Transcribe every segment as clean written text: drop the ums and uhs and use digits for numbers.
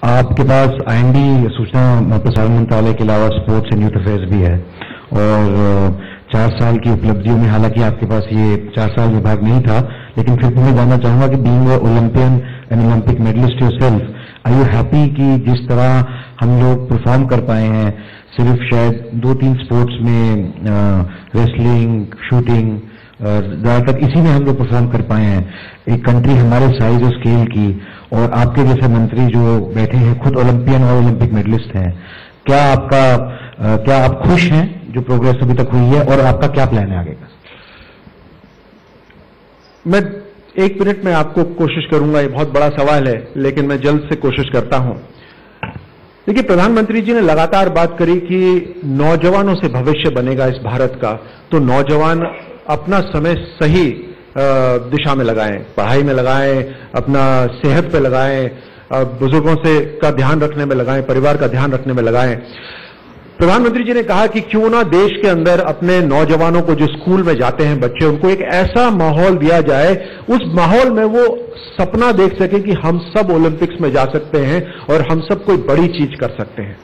आपके पास IND सूचना प्रसारण मंत्रालय के अलावा स्पोर्ट्स एंड यूथ अफेयर्स भी है और 4 साल की उपलब्धियों में हालांकि आपके पास ये 4 साल विभाग नहीं था, लेकिन फिर भी मैं जानना चाहूंगा कि being Olympian and Olympic medallist yourself, are you happy कि जिस तरह हम लोग परफॉर्म कर पाए हैं, सिर्फ शायद 2-3 स्पोर्ट्स में रेसलिंग, शूटिंग, ज्यादातर इसी में हम लोग परफॉर्म कर पाए हैं, एक कंट्री हमारे साइज और स्केल की, और आपके जैसे मंत्री जो बैठे हैं खुद ओलंपियन और ओलंपिक मेडलिस्ट हैं, क्या आप खुश हैं जो प्रोग्रेस अभी तक हुई है और आपका क्या प्लान है आगे का? मैं 1 मिनट में आपको कोशिश करूंगा, ये बहुत बड़ा सवाल है लेकिन मैं जल्द से कोशिश करता हूं। देखिए, प्रधानमंत्री जी ने लगातार बात करी कि नौजवानों से भविष्य बनेगा इस भारत का, तो नौजवान अपना समय सही दिशा में लगाएं, पढ़ाई में लगाएं, अपना सेहत पे लगाएं, बुजुर्गों से का ध्यान रखने में लगाएं, परिवार का ध्यान रखने में लगाएं। प्रधानमंत्री जी ने कहा कि क्यों ना देश के अंदर अपने नौजवानों को जो स्कूल में जाते हैं बच्चे, उनको एक ऐसा माहौल दिया जाए, उस माहौल में वो सपना देख सके कि हम सब ओलंपिक्स में जा सकते हैं और हम सब कोई बड़ी चीज कर सकते हैं।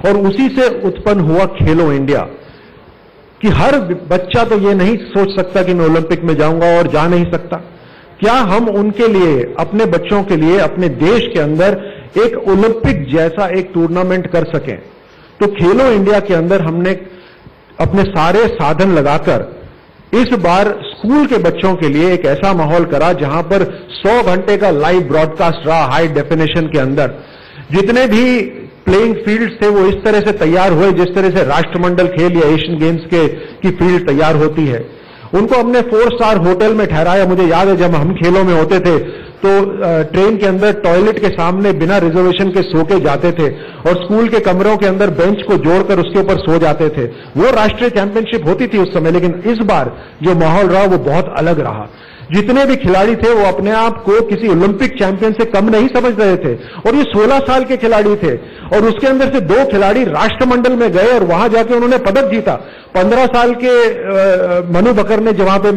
और उसी से उत्पन्न हुआ खेलो इंडिया, कि हर बच्चा तो ये नहीं सोच सकता कि मैं ओलंपिक में जाऊंगा और जा नहीं सकता। क्या हम उनके लिए, अपने बच्चों के लिए, अपने देश के अंदर एक ओलंपिक जैसा एक टूर्नामेंट कर सकें? तो खेलो इंडिया के अंदर हमने अपने सारे साधन लगाकर इस बार स्कूल के बच्चों के लिए एक ऐसा माहौल करा जहां पर 100 घंटे का लाइव ब्रॉडकास्ट रहा हाई डेफिनेशन के अंदर। जितने भी प्लेइंग फील्ड्स थे वो इस तरह से तैयार हुए जिस तरह से राष्ट्रमंडल खेल या एशियन गेम्स की फील्ड तैयार होती है। उनको हमने 4 स्टार होटल में ठहराया। मुझे याद है जब हम खेलों में होते थे तो ट्रेन के अंदर टॉयलेट के सामने बिना रिजर्वेशन के सो के जाते थे और स्कूल के कमरों के अंदर बेंच को जोड़कर उसके ऊपर सो जाते थे। वो राष्ट्रीय चैंपियनशिप होती थी उस समय, लेकिन इस बार जो माहौल रहा वो बहुत अलग रहा। जितने भी खिलाड़ी थे वो अपने आप को किसी ओलंपिक चैंपियन से कम नहीं समझ रहे थे, और ये 16 साल के खिलाड़ी थे और उसके अंदर से 2 खिलाड़ी राष्ट्रमंडल में गए और वहां जाके उन्होंने पदक जीता। 15 साल के मनु बकर ने वहां पे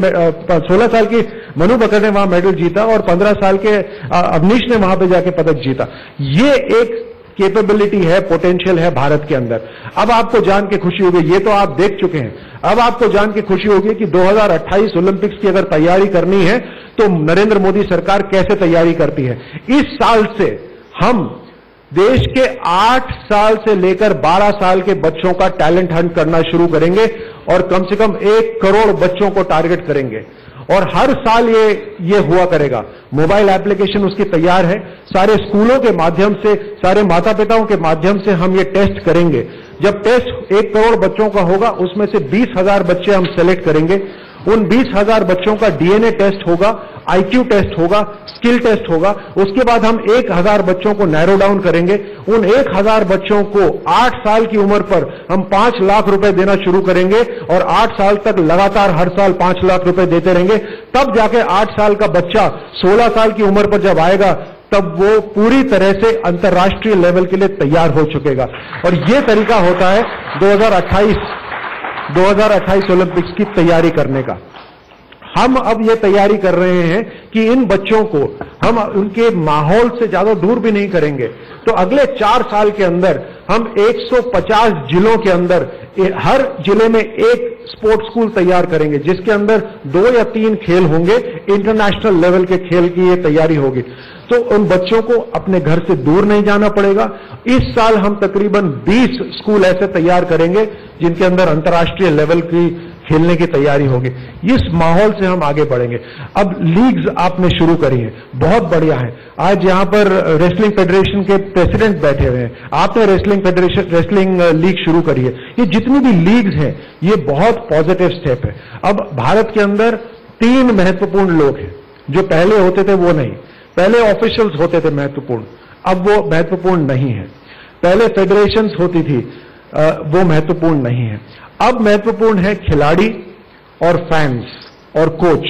16 साल की मनु बकर ने वहां मेडल जीता और 15 साल के अवनीश ने वहां पे जाके पदक जीता। ये एक कैपेबिलिटी है, पोटेंशियल है भारत के अंदर। अब आपको जान के खुशी होगी, ये तो आप देख चुके हैं, अब आपको जान के खुशी होगी कि 2028 ओलंपिक्स की अगर तैयारी करनी है तो नरेंद्र मोदी सरकार कैसे तैयारी करती है। इस साल से हम देश के 8 साल से लेकर 12 साल के बच्चों का टैलेंट हंट करना शुरू करेंगे और कम से कम 1 करोड़ बच्चों को टारगेट करेंगे और हर साल ये हुआ करेगा। मोबाइल एप्लीकेशन उसकी तैयार है, सारे स्कूलों के माध्यम से, सारे माता पिताओं के माध्यम से हम ये टेस्ट करेंगे। जब टेस्ट 1 करोड़ बच्चों का होगा उसमें से 20,000 बच्चे हम सेलेक्ट करेंगे। उन 20,000 बच्चों का डीएनए टेस्ट होगा, आईक्यू टेस्ट होगा, स्किल टेस्ट होगा। उसके बाद हम 1,000 बच्चों को नैरो डाउन करेंगे। उन 1,000 बच्चों को 8 साल की उम्र पर हम 5 लाख रुपए देना शुरू करेंगे और 8 साल तक लगातार हर साल 5 लाख रुपए देते रहेंगे। तब जाके 8 साल का बच्चा 16 साल की उम्र पर जब आएगा तब वो पूरी तरह से अंतर्राष्ट्रीय लेवल के लिए तैयार हो चुकेगा। और ये तरीका होता है 2028 ओलंपिक्स की तैयारी करने का। हम अब ये तैयारी कर रहे हैं कि इन बच्चों को हम उनके माहौल से ज्यादा दूर भी नहीं करेंगे। तो अगले 4 साल के अंदर हम 150 जिलों के अंदर हर जिले में एक स्पोर्ट्स स्कूल तैयार करेंगे जिसके अंदर 2 या 3 खेल होंगे, इंटरनेशनल लेवल के खेल की ये तैयारी होगी। तो उन बच्चों को अपने घर से दूर नहीं जाना पड़ेगा। इस साल हम तकरीबन 20 स्कूल ऐसे तैयार करेंगे जिनके अंदर अंतर्राष्ट्रीय लेवल की खेलने की तैयारी होगी। इस माहौल से हम आगे बढ़ेंगे। अब लीग्स आपने शुरू करी है, बहुत बढ़िया है। आज यहां पर रेसलिंग फेडरेशन के प्रेसिडेंट बैठे हुए हैं, आपने रेसलिंग लीग शुरू करी है। ये जितनी भी लीग्स हैं ये बहुत पॉजिटिव स्टेप है। अब भारत के अंदर 3 महत्वपूर्ण लोग हैं, जो पहले होते थे वो नहीं। पहले ऑफिशियल्स होते थे महत्वपूर्ण, अब वो महत्वपूर्ण नहीं है। पहले फेडरेशंस होती थी, वो महत्वपूर्ण नहीं है। अब महत्वपूर्ण है खिलाड़ी और फैंस और कोच।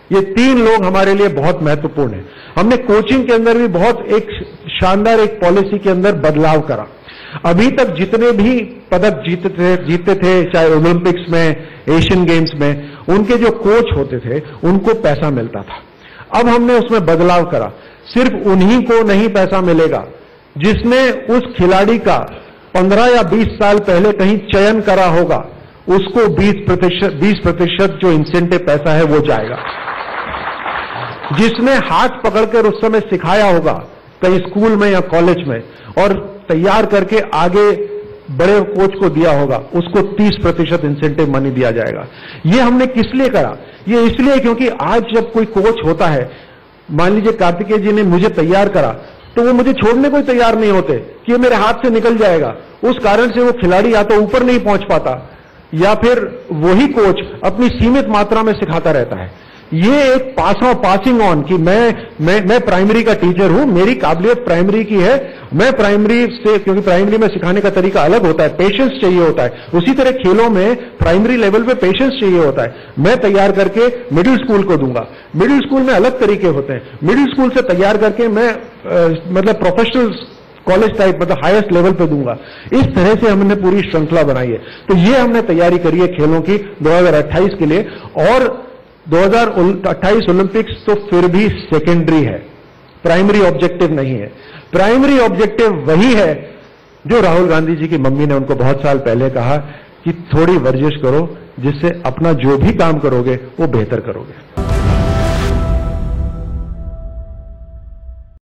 ये 3 लोग हमारे लिए बहुत महत्वपूर्ण है। हमने कोचिंग के अंदर भी बहुत एक शानदार एक पॉलिसी के अंदर बदलाव करा। अभी तक जितने भी पदक जीतते थे चाहे ओलंपिक्स में, एशियन गेम्स में, उनके जो कोच होते थे उनको पैसा मिलता था। अब हमने उसमें बदलाव करा, सिर्फ उन्हीं को नहीं पैसा मिलेगा, जिसने उस खिलाड़ी का 15 या 20 साल पहले कहीं चयन करा होगा, उसको 20% जो इंसेंटिव पैसा है वो जाएगा। जिसने हाथ पकड़कर उस समय सिखाया होगा कहीं स्कूल में या कॉलेज में और तैयार करके आगे बड़े कोच को दिया होगा, उसको 30% इंसेंटिव मनी दिया जाएगा। ये हमने किस लिए करा? ये इसलिए क्योंकि आज जब कोई कोच होता है, मान लीजिए कार्तिकेय जी ने मुझे तैयार करा, तो वो मुझे छोड़ने को ही तैयार नहीं होते कि ये मेरे हाथ से निकल जाएगा। उस कारण से वो खिलाड़ी या तो ऊपर नहीं पहुंच पाता या फिर वही कोच अपनी सीमित मात्रा में सिखाता रहता है। ये एक पासिंग ऑन कि मैं प्राइमरी का टीचर हूं, मेरी काबिलियत प्राइमरी की है, मैं प्राइमरी से, क्योंकि प्राइमरी में सिखाने का तरीका अलग होता है, पेशेंस चाहिए होता है। उसी तरह खेलों में प्राइमरी लेवल पे पेशेंस चाहिए होता है। मैं तैयार करके मिडिल स्कूल को दूंगा, मिडिल स्कूल में अलग तरीके होते हैं, मिडिल स्कूल से तैयार करके मैं मतलब प्रोफेशनल कॉलेज टाइप मतलब हाईएस्ट लेवल पे दूंगा। इस तरह से हमने पूरी श्रृंखला बनाई है। तो ये हमने तैयारी करी है खेलों की 2028 के लिए। और 2028 ओलंपिक्स तो फिर भी सेकेंडरी है, प्राइमरी ऑब्जेक्टिव नहीं है। प्राइमरी ऑब्जेक्टिव वही है जो राहुल गांधी जी की मम्मी ने उनको बहुत साल पहले कहा कि थोड़ी वर्जिश करो, जिससे अपना जो भी काम करोगे वो बेहतर करोगे।